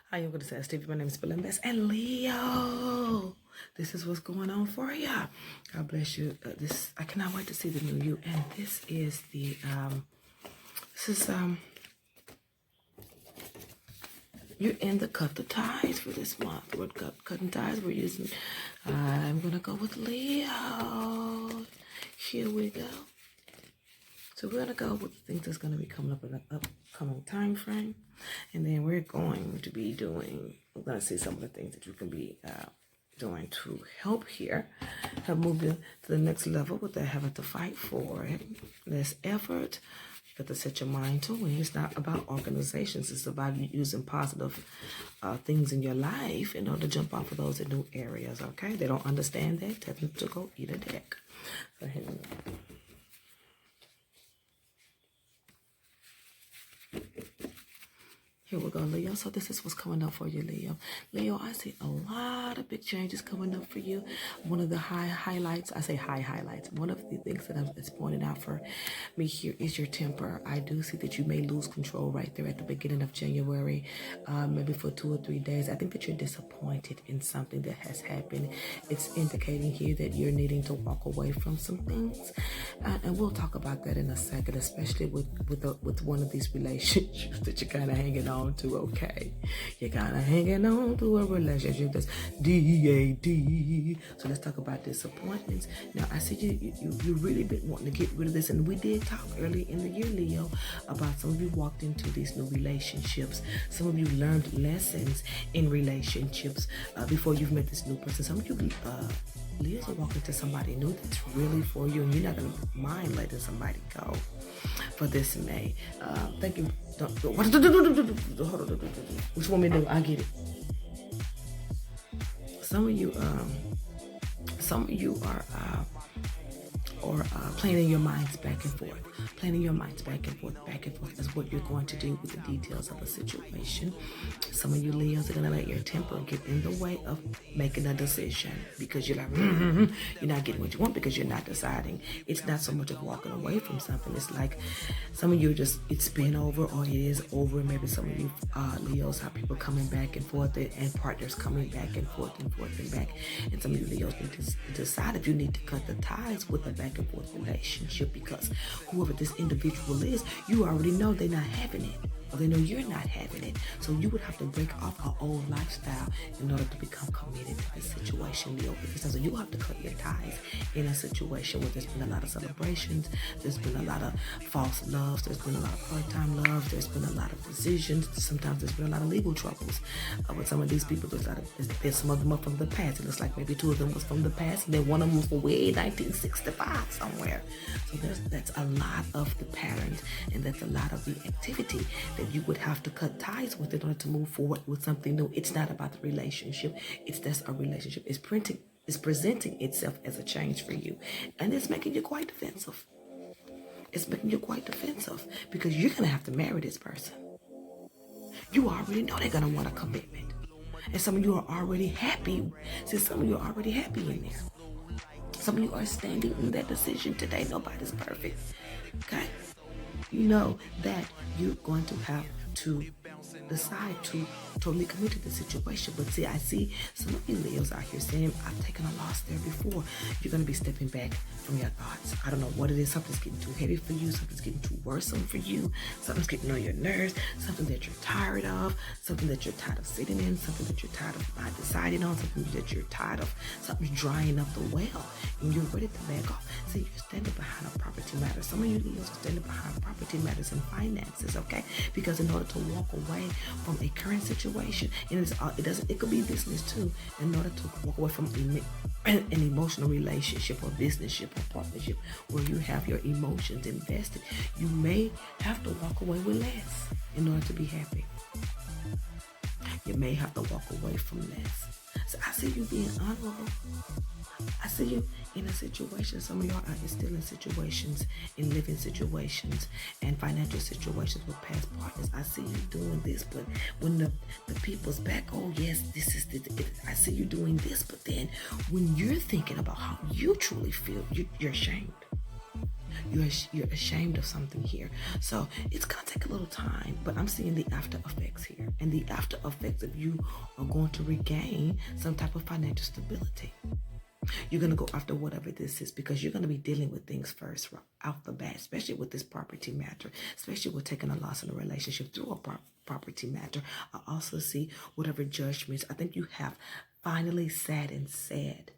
Hi, I'm going to say Stevie. My name is Bill Best. And Leo, this is what's going on for you. God bless you. I cannot wait to see the new you. And this is you're in the cut the ties for this month. We're cutting ties. We're using, I'm going to go with Leo. Here we go. So we're going to go with the things that's going to be coming up in the upcoming time frame. And then we're going to be we're going to see some of the things that you can be doing to help move you to the next level without having to fight for it. Less effort. You got to set your mind to it. It's not about organizations. It's about you using positive things in your life in order to jump off of those in new areas, okay? They don't understand that. Tell them to go eat a deck. So here we go. Here we go, Leo. So this is what's coming up for you, Leo. Leo, I see a lot of big changes coming up for you. One of the highlights, I say highlights. One of the things that is pointed out for me here is your temper. I do see that you may lose control right there at the beginning of January, maybe for 2 or 3 days. I think that you're disappointed in something that has happened. It's indicating here that you're needing to walk away from some things. And we'll talk about that in a second, especially with one of these relationships that you're kind of hanging on to, okay? You're kind of hanging on to a relationship that's DAD. So let's talk about disappointments. Now, I see you really been wanting to get rid of this, and we did talk early in the year, Leo, about some of you walked into these new relationships. Some of you learned lessons in relationships before you've met this new person. Some of you Leo's are walking to somebody new that's really for you, and you're not going to mind letting somebody go for this May. Thank you. What you want me to do? I get it. Some of you are planning your minds back and forth. Planning your minds back and forth is what you're going to do with the details of the situation. Some of you Leos are going to let your temper get in the way of making a decision because you're like, you're not getting what you want because you're not deciding. It's not so much of walking away from something. It's like some of you it's been over or it is over. Maybe some of you Leos have people coming back and forth and partners coming back and forth and back. And some of you Leos need to decide if you need to cut the ties with a back and forth relationship, because whoever this individual is, you already know they're not having it, or they know you're not having it. So you would have to break off our old lifestyle in order to become committed to this situation, Leo. Because so you have to cut your ties in a situation where there's been a lot of celebrations, there's been a lot of false loves, there's been a lot of part-time love, there's been a lot of decisions, sometimes there's been a lot of legal troubles. With some of these people, there's some of them are from the past. It looks like maybe 2 of them was from the past, and then one of them was from way 1965 somewhere. So that's a lot of the patterns, and that's a lot of the activity that you would have to cut ties with in order to move forward with something new. It's not about the relationship. It's just a relationship. It's presenting itself as a change for you. And it's making you quite defensive. It's making you quite defensive because you're going to have to marry this person. You already know they're going to want a commitment. And some of you are already happy. See, some of you are already happy in there. Some of you are standing in that decision today. Nobody's perfect. Okay? You know that you're going to have to decide to totally commit to the situation. But see, I see some of you Leos out here saying, I've taken a loss there before. You're going to be stepping back from your thoughts. I don't know what it is. Something's getting too heavy for you. Something's getting too worrisome for you. Something's getting on your nerves. Something that you're tired of. Something that you're tired of sitting in. Something that you're tired of not deciding on. Something that you're tired of. Something's drying up the well. And you're ready to back off. See, you're standing behind a property matter. Some of you Leos are standing behind property matters and finances, okay? Because in order to walk away from a current situation, and it could be business too, in order to walk away from an emotional relationship or businessship or partnership where you have your emotions invested, you may have to walk away with less in order to be happy. You may have to walk away from less. So I see you being honorable. I see you in a situation. Some of y'all are still in situations, in living situations and financial situations with past partners. I see you doing this, but when the people's back, oh yes, this is I see you doing this, but then when you're thinking about how you truly feel, you're ashamed. You're ashamed of something here. So it's going to take a little time, but I'm seeing the after effects here. And the after effects of you are going to regain some type of financial stability. You're going to go after whatever this is because you're going to be dealing with things first off the bat, especially with this property matter, especially with taking a loss in a relationship through a property matter. I also see whatever judgments. I think you have finally sat and said,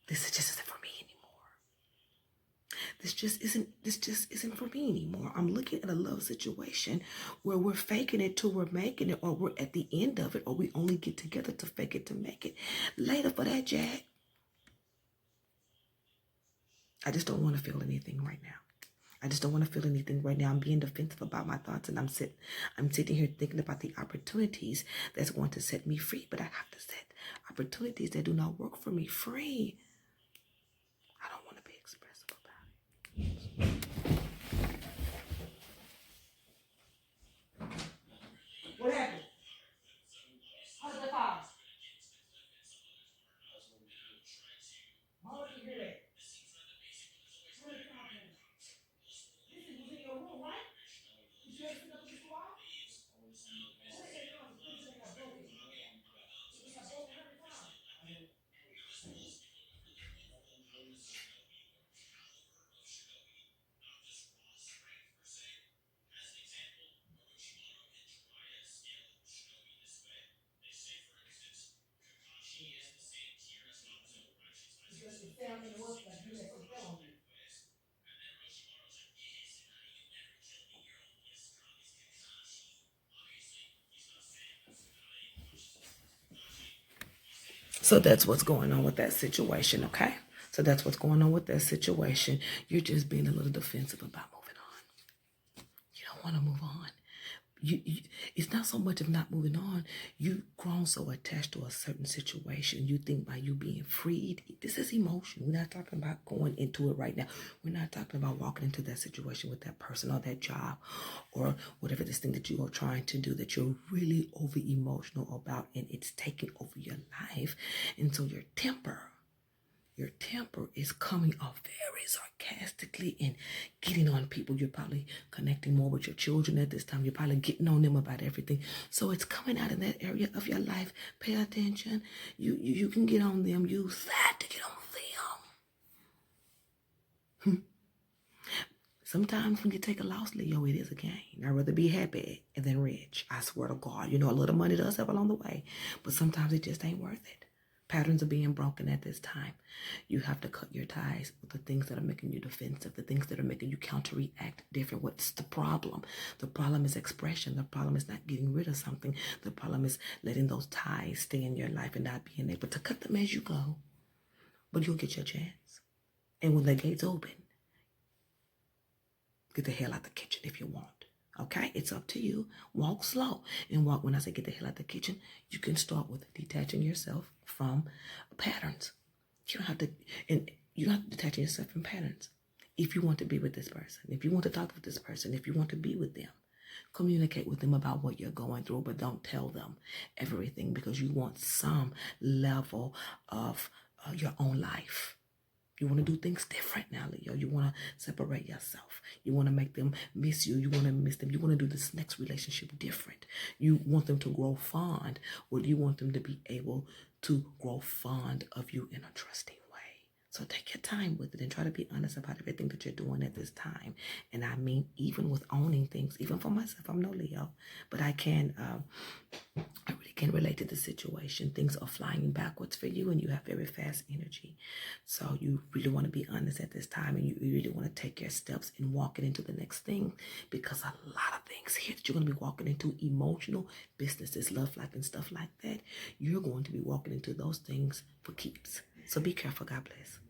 this just isn't for me anymore. This just isn't for me anymore. I'm looking at a love situation where we're faking it till we're making it, or we're at the end of it, or we only get together to fake it to make it. Later for that, Jack. I just don't want to feel anything right now. I just don't want to feel anything right now. I'm being defensive about my thoughts, and I'm sitting here thinking about the opportunities that's going to set me free. But I have to set opportunities that do not work for me free. I don't want to be expressive about it. What happened? How did that fall? How did you hear that? Where did it come from? This was in your room, right? You sure it's up this wall? Where did it come from? This thing got broken. It got broken every time. Because it fell in the water, like you had some fell on you. So that's what's going on with that situation, okay? So that's what's going on with that situation. You're just being a little defensive about moving on. You don't want to move on. It's not so much of not moving on. You've grown so attached to a certain situation. You think by you being freed, this is emotion. We're not talking about going into it right now. We're not talking about walking into that situation with that person or that job or whatever this thing that you are trying to do that you're really over emotional about, and it's taking over your life. And so your temper is coming off very sarcastically and getting on people. You're probably connecting more with your children at this time. You're probably getting on them about everything. So it's coming out in that area of your life. Pay attention. You can get on them. You sad to get on them. Sometimes when you take a loss, Leo, it is a gain. I'd rather be happy than rich. I swear to God. You know, a little money does help along the way, but sometimes it just ain't worth it. Patterns are being broken at this time. You have to cut your ties with the things that are making you defensive, the things that are making you counter-react different. What's the problem? The problem is expression. The problem is not getting rid of something. The problem is letting those ties stay in your life and not being able to cut them as you go. But you'll get your chance. And when the gates open, get the hell out the kitchen if you want. Okay, it's up to you. Walk slow and walk. When I say get the hell out the kitchen, you can start with detaching yourself from patterns. You don't have to detach yourself from patterns. If you want to be with this person, if you want to talk with this person, if you want to be with them, communicate with them about what you're going through, but don't tell them everything because you want some level of your own life. You want to do things different now, Leo. You want to separate yourself. You want to make them miss you. You want to miss them. You want to do this next relationship different. You want them to grow fond, or you want them to be able to grow fond of you in a trusting way. So take your time with it and try to be honest about everything that you're doing at this time. And I mean, even with owning things, even for myself, I'm no Leo, but I really can relate to the situation. Things are flying backwards for you and you have very fast energy. So you really want to be honest at this time, and you really want to take your steps in walking into the next thing, because a lot of things here that you're going to be walking into, emotional, businesses, love life and stuff like that, you're going to be walking into those things for keeps. So be careful. God bless.